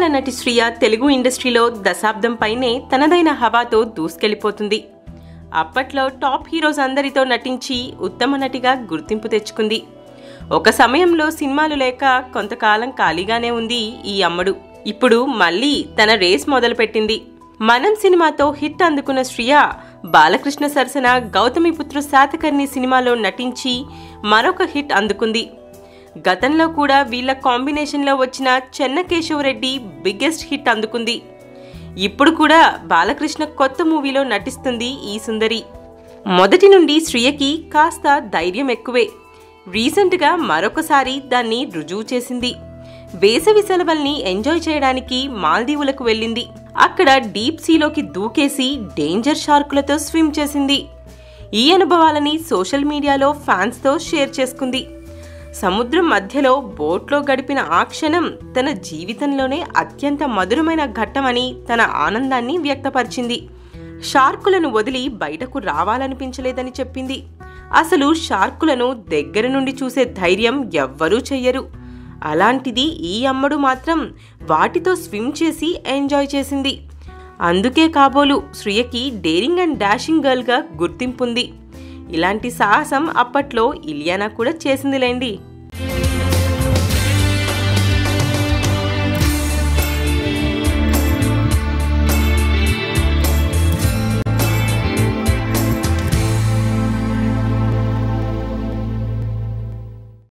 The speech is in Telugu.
అందాల నటి శ్రియ తెలుగు ఇండస్ట్రీలో దశాబ్దం పైనే తనదైన హవాతో దూసుకెళ్లిపోతుంది. అప్పట్లో టాప్ హీరోస్ అందరితో నటించి ఉత్తమ నటిగా గుర్తింపు తెచ్చుకుంది. ఒక సమయంలో సినిమాలు లేక కొంతకాలం ఖాళీగానే ఉంది ఈ అమ్మడు. ఇప్పుడు మళ్ళీ తన రేస్ మొదలుపెట్టింది. మనం సినిమాతో హిట్ అందుకున్న శ్రియ బాలకృష్ణ సరసన గౌతమిపుత్ర శాతకర్ణి సినిమాలో నటించి మరొక హిట్ అందుకుంది. గతంలో కూడా వీళ్ళ కాంబినేషన్లో వచ్చిన చెన్నకేశవరెడ్డి బిగ్గెస్ట్ హిట్ అందుకుంది. ఇప్పుడు కూడా బాలకృష్ణ కొత్త మూవీలో నటిస్తుంది ఈ సుందరి. మొదటి నుండి శ్రియకి కాస్త ధైర్యం ఎక్కువే. రీసెంట్గా మరొకసారి దాన్ని రుజువు చేసింది. వేసవి సెలవుల్ని ఎంజాయ్ చేయడానికి మాల్దీవులకు వెళ్ళింది. అక్కడ డీప్ సీలోకి దూకేసి డేంజర్ షార్కులతో స్విమ్ చేసింది. ఈ అనుభవాలని సోషల్ మీడియాలో ఫ్యాన్స్తో షేర్ చేసుకుంది. సముద్రం మధ్యలో బోట్లో గడిపిన ఆ క్షణం తన జీవితంలోనే అత్యంత మధురమైన ఘట్టమని తన ఆనందాన్ని వ్యక్తపరిచింది. షార్కులను వదిలి బయటకు రావాలనిపించలేదని చెప్పింది. అసలు షార్కులను దగ్గర నుండి చూసే ధైర్యం ఎవ్వరూ చెయ్యరు. అలాంటిది ఈ అమ్మడు మాత్రం వాటితో స్విమ్ చేసి ఎంజాయ్ చేసింది. అందుకే కాబోలు శ్రియకి డేరింగ్ అండ్ డాషింగ్ గర్ల్గా గుర్తింపుంది. ఇలాంటి సాహసం అప్పట్లో ఇలియానా కూడా చేసిందిలేండి.